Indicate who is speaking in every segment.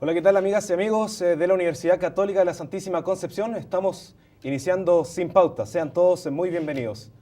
Speaker 1: Hola, ¿qué tal amigas y amigos de la Universidad Católica de la Santísima Concepción? Estamos iniciando Sin Pauta, sean todos muy bienvenidos.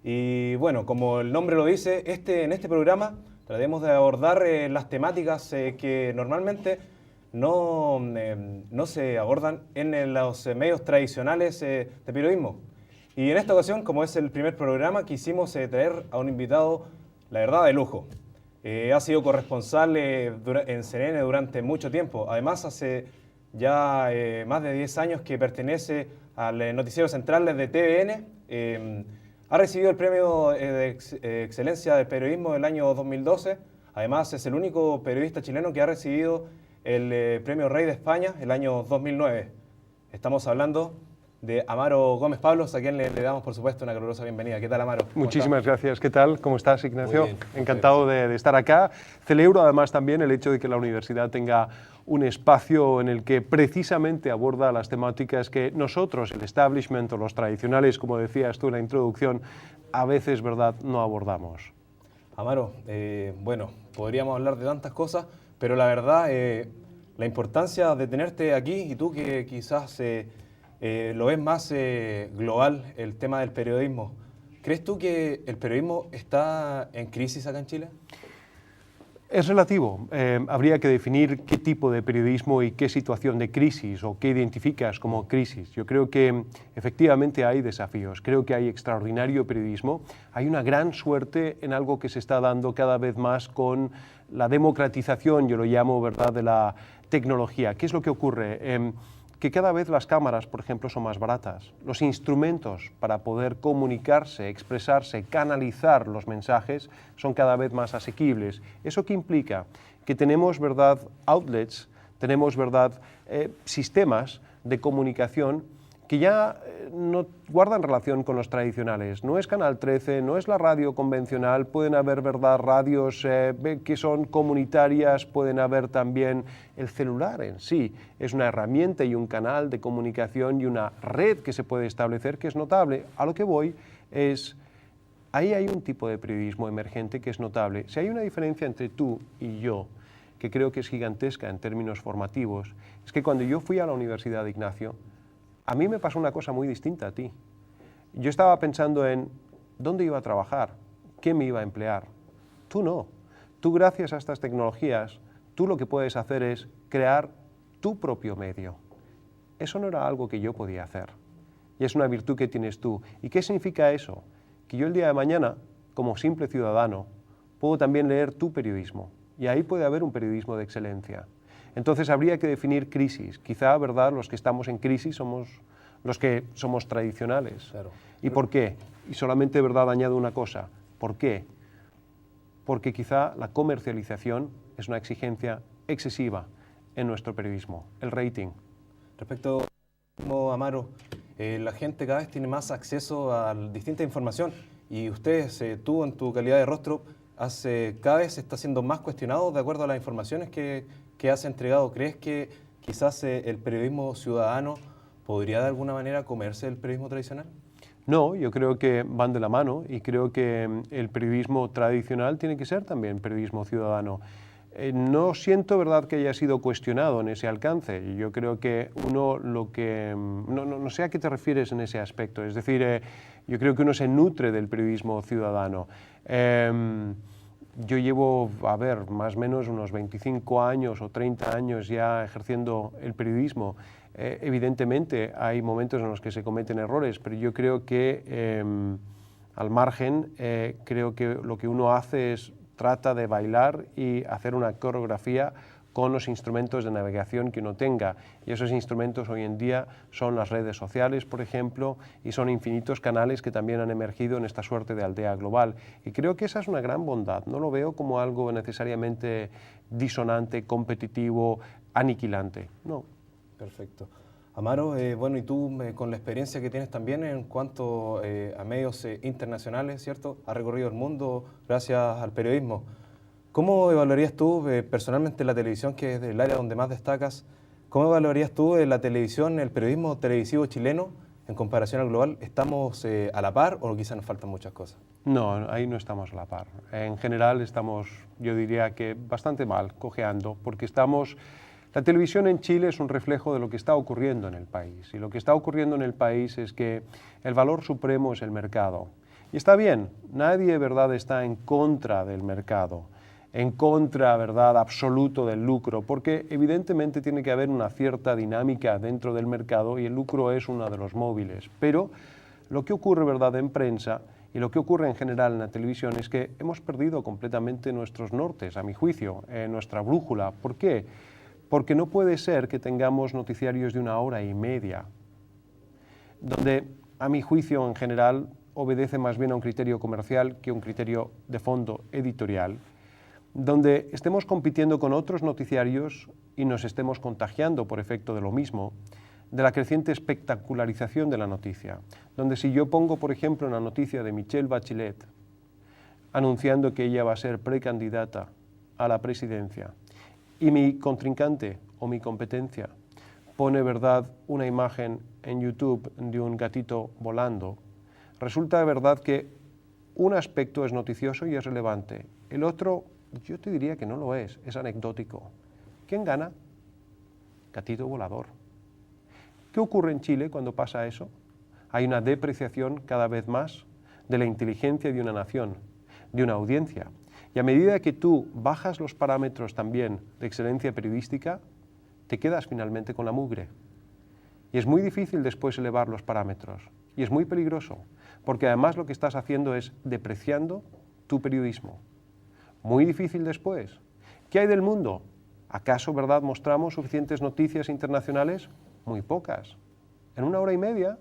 Speaker 1: Y bueno, como el nombre lo dice, en este programa trataremos de abordar las temáticas que normalmente no se abordan en los medios tradicionales de periodismo. Y en esta ocasión, como es el primer programa, quisimos traer a un invitado, la verdad, de lujo. Ha sido corresponsal en CNN durante mucho tiempo. Además, hace ya más de 10 años que pertenece al noticiero central de TVN. Ha recibido el premio de excelencia del periodismo del año 2012. Además, es el único periodista chileno que ha recibido el premio Rey de España el año 2009. Estamos hablando de Amaro Gómez Pablos, a quien le damos, por supuesto, una calurosa bienvenida. ¿Qué tal, Amaro?
Speaker 2: Muchísimas gracias. ¿Qué tal? ¿Cómo estás, Ignacio?
Speaker 1: Muy bien.
Speaker 2: Encantado de estar acá. Celebro además también el hecho de que la universidad tenga un espacio en el que precisamente aborda las temáticas que nosotros, el establishment o los tradicionales, como decías tú en la introducción, a veces, ¿verdad?, no abordamos.
Speaker 1: Amaro, bueno, podríamos hablar de tantas cosas, pero la verdad, la importancia de tenerte aquí y tú que quizás lo ves más global, el tema del periodismo. ¿Crees tú que el periodismo está en crisis acá en Chile?
Speaker 2: Es relativo. Habría que definir qué tipo de periodismo y qué situación de crisis o qué identificas como crisis. Yo creo que efectivamente hay desafíos. Creo que hay extraordinario periodismo. Hay una gran suerte en algo que se está dando cada vez más con la democratización, yo lo llamo, ¿verdad?, de la tecnología. ¿Qué es lo que ocurre? Que cada vez las cámaras, por ejemplo, son más baratas. Los instrumentos para poder comunicarse, expresarse, canalizar los mensajes son cada vez más asequibles. ¿Eso qué implica? Que tenemos, ¿verdad?, outlets, tenemos, ¿verdad?, sistemas de comunicación que ya no guardan relación con los tradicionales. No es Canal 13, no es la radio convencional, pueden haber, ¿verdad?, radios que son comunitarias, pueden haber también el celular en sí. Es una herramienta y un canal de comunicación y una red que se puede establecer que es notable. A lo que voy es, ahí hay un tipo de periodismo emergente que es notable. Si hay una diferencia entre tú y yo, que creo que es gigantesca en términos formativos, es que cuando yo fui a la Universidad de Ignacio, a mí me pasó una cosa muy distinta a ti. Yo estaba pensando en dónde iba a trabajar, qué me iba a emplear. Tú no. Tú, gracias a estas tecnologías, tú lo que puedes hacer es crear tu propio medio. Eso no era algo que yo podía hacer. Y es una virtud que tienes tú. ¿Y qué significa eso? Que yo el día de mañana, como simple ciudadano, puedo también leer tu periodismo. Y ahí puede haber un periodismo de excelencia. Entonces habría que definir crisis. Quizá, ¿verdad?, los que estamos en crisis somos los que somos tradicionales.
Speaker 1: Claro.
Speaker 2: ¿Y por qué? Y solamente, ¿verdad?, añado una cosa. ¿Por qué? Porque quizá la comercialización es una exigencia excesiva en nuestro periodismo, el rating.
Speaker 1: Respecto a Amaro, la gente cada vez tiene más acceso a distinta información y ustedes, tú en tu calidad de rostro, cada vez está siendo más cuestionado de acuerdo a las informaciones que has entregado. ¿Crees que quizás el periodismo ciudadano podría de alguna manera comerse el periodismo tradicional?
Speaker 2: No, yo creo que van de la mano y creo que el periodismo tradicional tiene que ser también periodismo ciudadano. No siento, ¿verdad?, que haya sido cuestionado en ese alcance. Yo creo que uno lo que... No sé a qué te refieres en ese aspecto. Es decir, yo creo que uno se nutre del periodismo ciudadano. Yo llevo, más o menos unos 25 años o 30 años ya ejerciendo el periodismo. Evidentemente hay momentos en los que se cometen errores, pero yo creo que al margen, creo que lo que uno hace es trata de bailar y hacer una coreografía con los instrumentos de navegación que uno tenga. Y esos instrumentos hoy en día son las redes sociales, por ejemplo, y son infinitos canales que también han emergido en esta suerte de aldea global. Y creo que esa es una gran bondad. No lo veo como algo necesariamente disonante, competitivo, aniquilante. No.
Speaker 1: Perfecto. Amaro, bueno, y tú con la experiencia que tienes también en cuanto a medios internacionales, ¿cierto? Has recorrido el mundo gracias al periodismo. ¿Cómo evaluarías tú personalmente la televisión, que es el área donde más destacas? ¿Cómo evaluarías tú la televisión, el periodismo televisivo chileno en comparación al global? ¿Estamos a la par o quizás nos faltan muchas cosas?
Speaker 2: No, ahí no estamos a la par. En general estamos, yo diría que bastante mal, cojeando, porque estamos La televisión en Chile es un reflejo de lo que está ocurriendo en el país. Y lo que está ocurriendo en el país es que el valor supremo es el mercado. Y está bien, nadie, ¿verdad?, está en contra del mercado, en contra, ¿verdad?, absoluto del lucro, porque evidentemente tiene que haber una cierta dinámica dentro del mercado y el lucro es uno de los móviles. Pero lo que ocurre, ¿verdad?, en prensa y lo que ocurre en general en la televisión es que hemos perdido completamente nuestros nortes, a mi juicio, nuestra brújula. ¿Por qué? Porque no puede ser que tengamos noticiarios de 1 hora y media, donde, a mi juicio, en general, obedece más bien a un criterio comercial que un criterio de fondo editorial, donde estemos compitiendo con otros noticiarios y nos estemos contagiando por efecto de lo mismo, de la creciente espectacularización de la noticia, donde si yo pongo, por ejemplo, una noticia de Michelle Bachelet anunciando que ella va a ser precandidata a la presidencia y mi contrincante o mi competencia pone, ¿verdad?, una imagen en YouTube de un gatito volando, resulta de verdad que un aspecto es noticioso y es relevante, el otro yo te diría que no lo es anecdótico. ¿Quién gana? Gatito volador. ¿Qué ocurre en Chile cuando pasa eso? Hay una depreciación cada vez más de la inteligencia de una nación, de una audiencia. Y a medida que tú bajas los parámetros también de excelencia periodística, te quedas finalmente con la mugre. Y es muy difícil después elevar los parámetros. Y es muy peligroso, porque además lo que estás haciendo es depreciando tu periodismo. Muy difícil después. ¿Qué hay del mundo? ¿Acaso, verdad, mostramos suficientes noticias internacionales? Muy pocas. En 1 hora y media,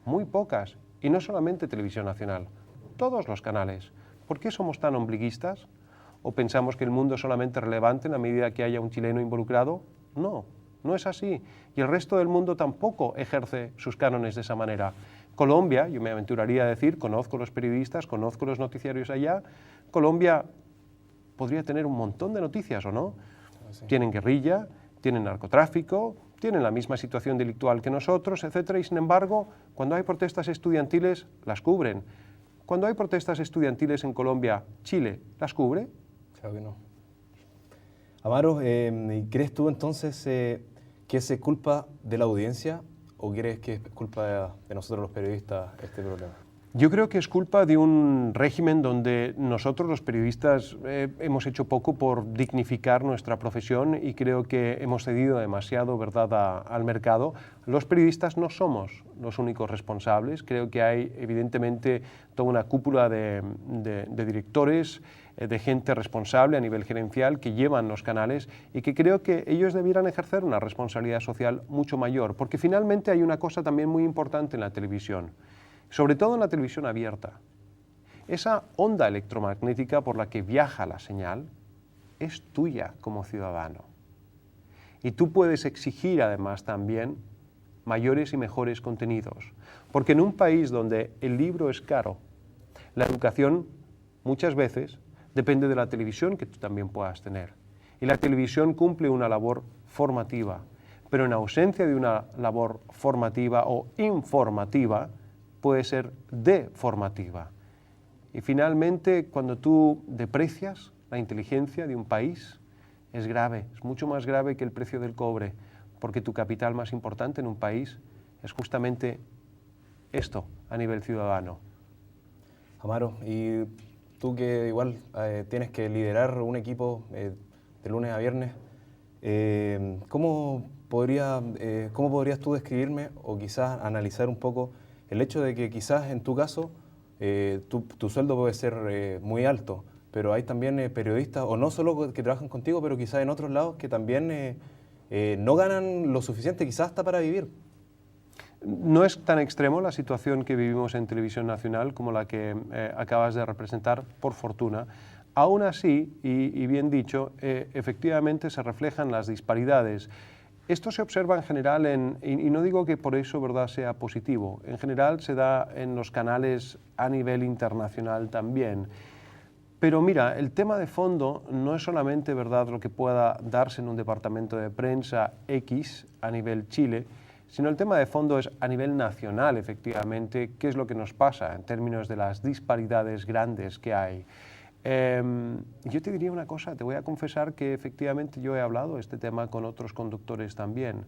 Speaker 2: muy pocas. Y no solamente Televisión Nacional, todos los canales. ¿Por qué somos tan ombliguistas? ¿O pensamos que el mundo es solamente relevante en la medida que haya un chileno involucrado? No, no es así. Y el resto del mundo tampoco ejerce sus cánones de esa manera. Colombia, yo me aventuraría a decir, conozco los periodistas, conozco los noticiarios allá, Colombia podría tener un montón de noticias, ¿o no? Sí. Tienen guerrilla, tienen narcotráfico, tienen la misma situación delictual que nosotros, etcétera, y sin embargo, cuando hay protestas estudiantiles, las cubren. Cuando hay protestas estudiantiles en Colombia, Chile, ¿las cubre?
Speaker 1: Claro que no. Amaro, ¿crees tú entonces que es culpa de la audiencia o crees que es culpa de nosotros los periodistas este problema?
Speaker 2: Yo creo que es culpa de un régimen donde nosotros los periodistas hemos hecho poco por dignificar nuestra profesión y creo que hemos cedido demasiado, ¿verdad?, al mercado. Los periodistas no somos los únicos responsables, creo que hay evidentemente toda una cúpula de directores, de gente responsable a nivel gerencial que llevan los canales y que creo que ellos debieran ejercer una responsabilidad social mucho mayor, porque finalmente hay una cosa también muy importante en la televisión, sobre todo en la televisión abierta. Esa onda electromagnética por la que viaja la señal es tuya como ciudadano. Y tú puedes exigir además también mayores y mejores contenidos. Porque en un país donde el libro es caro, la educación muchas veces depende de la televisión que tú también puedas tener. Y la televisión cumple una labor formativa, pero en ausencia de una labor formativa o informativa, puede ser deformativa. Y finalmente, cuando tú deprecias la inteligencia de un país, es grave, es mucho más grave que el precio del cobre, porque tu capital más importante en un país es justamente esto a nivel ciudadano.
Speaker 1: Amaro, y tú que igual tienes que liderar un equipo de lunes a viernes, ¿cómo podrías tú describirme o quizás analizar un poco el hecho de que quizás en tu caso tu sueldo puede ser muy alto, pero hay también periodistas, o no solo que trabajan contigo, pero quizás en otros lados que también no ganan lo suficiente quizás hasta para vivir?
Speaker 2: No es tan extremo la situación que vivimos en Televisión Nacional como la que acabas de representar, por fortuna. Aún así, y bien dicho, efectivamente se reflejan las disparidades. Esto se observa en general, y no digo que por eso, ¿verdad?, sea positivo, en general se da en los canales a nivel internacional también. Pero mira, el tema de fondo no es solamente, ¿verdad?, lo que pueda darse en un departamento de prensa X a nivel Chile, sino el tema de fondo es a nivel nacional, efectivamente, qué es lo que nos pasa en términos de las disparidades grandes que hay. Yo te diría una cosa, te voy a confesar que efectivamente yo he hablado este tema con otros conductores también.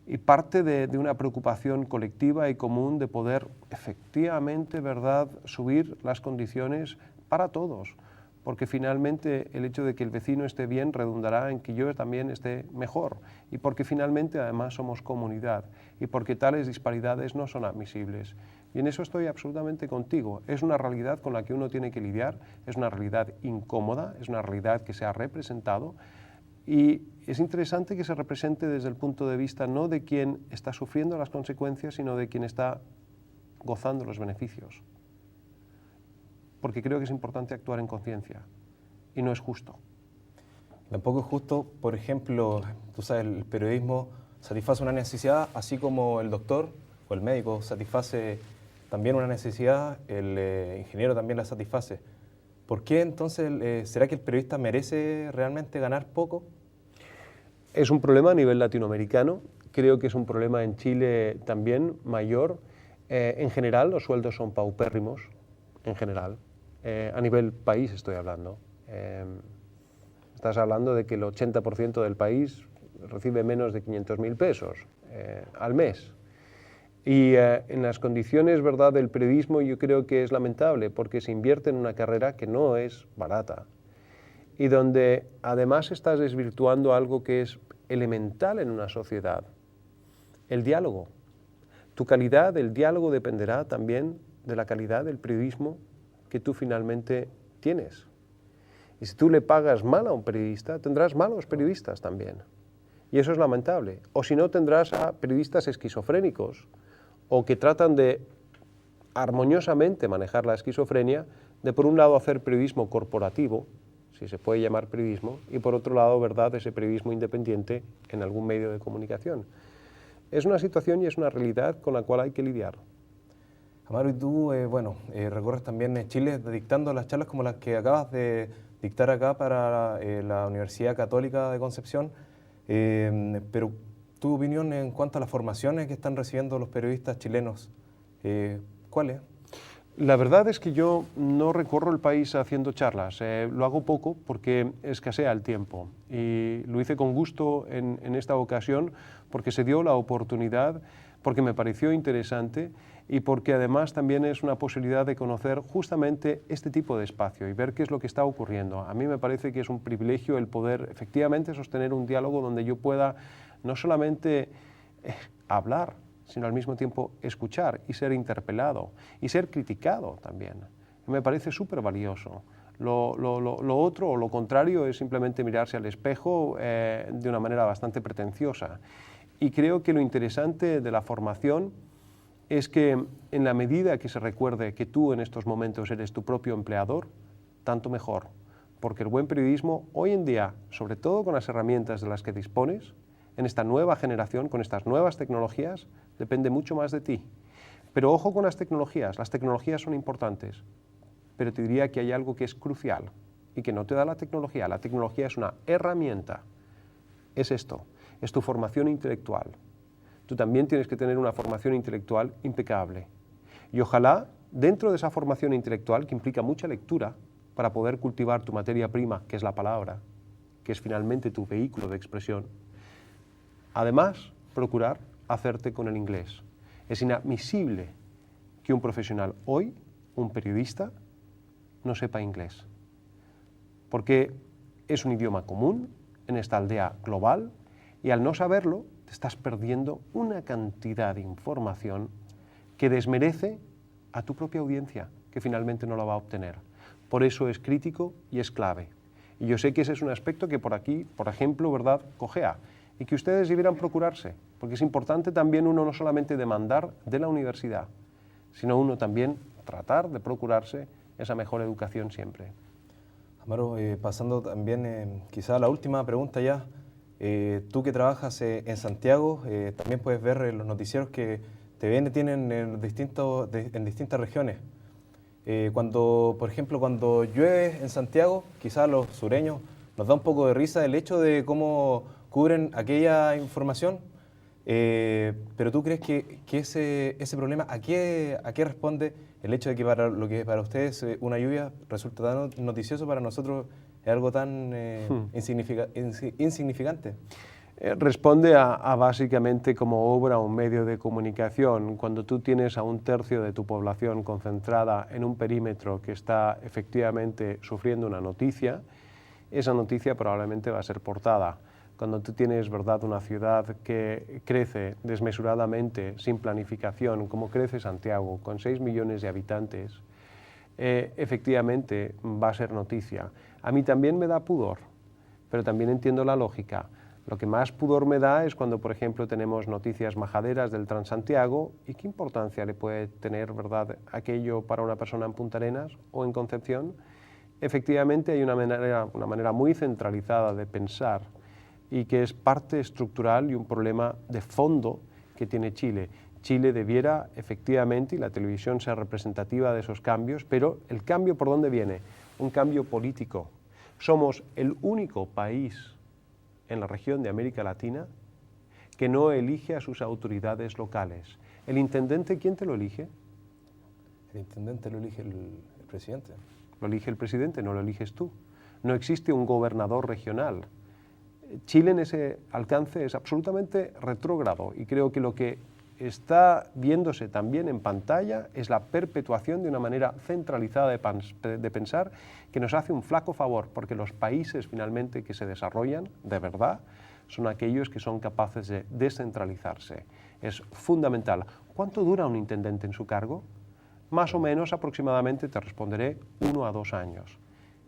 Speaker 2: Y parte de una preocupación colectiva y común de poder efectivamente, ¿verdad?, subir las condiciones para todos, porque finalmente el hecho de que el vecino esté bien redundará en que yo también esté mejor, y porque finalmente además somos comunidad, y porque tales disparidades no son admisibles. Y en eso estoy absolutamente contigo. Es una realidad con la que uno tiene que lidiar, es una realidad incómoda, es una realidad que se ha representado, y es interesante que se represente desde el punto de vista no de quien está sufriendo las consecuencias, sino de quien está gozando los beneficios. Porque creo que es importante actuar en conciencia, y no es justo.
Speaker 1: Tampoco es justo, por ejemplo, tú sabes, el periodismo satisface una necesidad, así como el doctor o el médico satisface también una necesidad, el ingeniero también la satisface. ¿Por qué entonces será que el periodista merece realmente ganar poco?
Speaker 2: Es un problema a nivel latinoamericano, creo que es un problema en Chile también mayor. En general los sueldos son paupérrimos, en general. A nivel país estoy hablando. Estás hablando de que el 80% del país recibe menos de 500.000 pesos al mes. Y en las condiciones, ¿verdad?, del periodismo yo creo que es lamentable porque se invierte en una carrera que no es barata y donde además estás desvirtuando algo que es elemental en una sociedad, el diálogo. Tu calidad del diálogo dependerá también de la calidad del periodismo que tú finalmente tienes. Y si tú le pagas mal a un periodista, tendrás malos periodistas también. Y eso es lamentable. O si no, tendrás a periodistas esquizofrénicos o que tratan de armoniosamente manejar la esquizofrenia, de por un lado hacer periodismo corporativo, si se puede llamar periodismo, y por otro lado, ¿verdad?, ese periodismo independiente en algún medio de comunicación. Es una situación y es una realidad con la cual hay que lidiar.
Speaker 1: Amaro, y tú, recorres también Chile dictando las charlas como las que acabas de dictar acá para la Universidad Católica de Concepción, pero tu opinión en cuanto a las formaciones que están recibiendo los periodistas chilenos, ¿cuál es?
Speaker 2: La verdad es que yo no recorro el país haciendo charlas, lo hago poco porque escasea el tiempo y lo hice con gusto en esta ocasión porque se dio la oportunidad, porque me pareció interesante y porque además también es una posibilidad de conocer justamente este tipo de espacio y ver qué es lo que está ocurriendo. A mí me parece que es un privilegio el poder efectivamente sostener un diálogo donde yo pueda no solamente hablar, sino al mismo tiempo escuchar y ser interpelado y ser criticado también. Me parece súper valioso. Lo otro o lo contrario es simplemente mirarse al espejo de una manera bastante pretenciosa. Y creo que lo interesante de la formación es que en la medida que se recuerde que tú en estos momentos eres tu propio empleador, tanto mejor. Porque el buen periodismo hoy en día, sobre todo con las herramientas de las que dispones, en esta nueva generación, con estas nuevas tecnologías, depende mucho más de ti. Pero ojo con las tecnologías son importantes, pero te diría que hay algo que es crucial y que no te da la tecnología es una herramienta, es esto, es tu formación intelectual. Tú también tienes que tener una formación intelectual impecable y ojalá dentro de esa formación intelectual que implica mucha lectura para poder cultivar tu materia prima, que es la palabra, que es finalmente tu vehículo de expresión, además, procurar hacerte con el inglés. Es inadmisible que un profesional hoy, un periodista, no sepa inglés. Porque es un idioma común en esta aldea global y al no saberlo te estás perdiendo una cantidad de información que desmerece a tu propia audiencia, que finalmente no la va a obtener. Por eso es crítico y es clave. Y yo sé que ese es un aspecto que por aquí, por ejemplo, ¿verdad?, cojea. Y que ustedes debieran procurarse, porque es importante también uno no solamente demandar de la universidad, sino uno también tratar de procurarse esa mejor educación siempre.
Speaker 1: Amaro, pasando también quizá a la última pregunta ya, tú que trabajas en Santiago, también puedes ver los noticieros que TVN tienen en distintas regiones. Por ejemplo, cuando llueve en Santiago, quizá a los sureños nos da un poco de risa el hecho de cómo cubren aquella información, Pero ¿tú crees que ese problema, ¿a qué responde el hecho de que para lo que para ustedes una lluvia resulta tan noticioso, para nosotros es algo tan insignificante?
Speaker 2: Responde a básicamente como obra un medio de comunicación. Cuando tú tienes a un tercio de tu población concentrada en un perímetro que está efectivamente sufriendo una noticia, esa noticia probablemente va a ser portada. Cuando tú tienes, ¿verdad?, una ciudad que crece desmesuradamente, sin planificación, como crece Santiago, con 6 millones de habitantes, efectivamente va a ser noticia. A mí también me da pudor, pero también entiendo la lógica. Lo que más pudor me da es cuando, por ejemplo, tenemos noticias majaderas del Transantiago, y qué importancia le puede tener, ¿verdad?, aquello para una persona en Punta Arenas o en Concepción. Efectivamente hay una manera muy centralizada de pensar y que es parte estructural y un problema de fondo que tiene Chile. Chile debiera efectivamente, y la televisión sea representativa de esos cambios, pero ¿el cambio por dónde viene? Un cambio político. Somos el único país en la región de América Latina que no elige a sus autoridades locales. ¿El intendente quién te lo elige?
Speaker 1: El intendente lo elige el presidente.
Speaker 2: Lo elige el presidente, no lo eliges tú. No existe un gobernador regional. Chile en ese alcance es absolutamente retrógrado, y creo que lo que está viéndose también en pantalla es la perpetuación de una manera centralizada de pensar, que nos hace un flaco favor, porque los países finalmente que se desarrollan de verdad son aquellos que son capaces de descentralizarse. Es fundamental. ¿Cuánto dura un intendente en su cargo? Más o menos aproximadamente, te responderé, 1 a 2 años.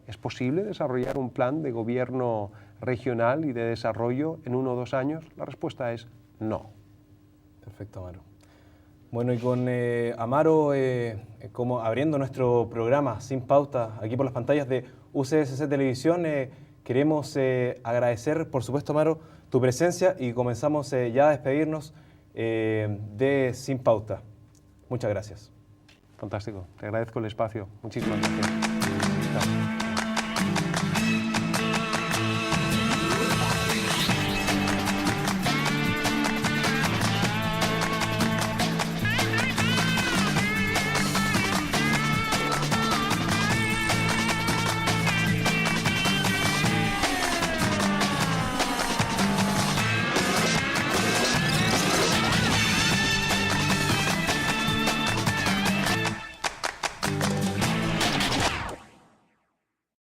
Speaker 2: ¿Es posible desarrollar un plan de gobierno regional y de desarrollo en 1 o 2 años? La respuesta es no.
Speaker 1: Perfecto, Amaro. Bueno, y con Amaro como abriendo nuestro programa Sin Pauta aquí por las pantallas de UCSC Televisión, queremos agradecer, por supuesto, Amaro, tu presencia, y comenzamos ya a despedirnos de Sin Pauta. Muchas gracias.
Speaker 2: Fantástico, te agradezco el espacio. Muchísimas gracias. Chao.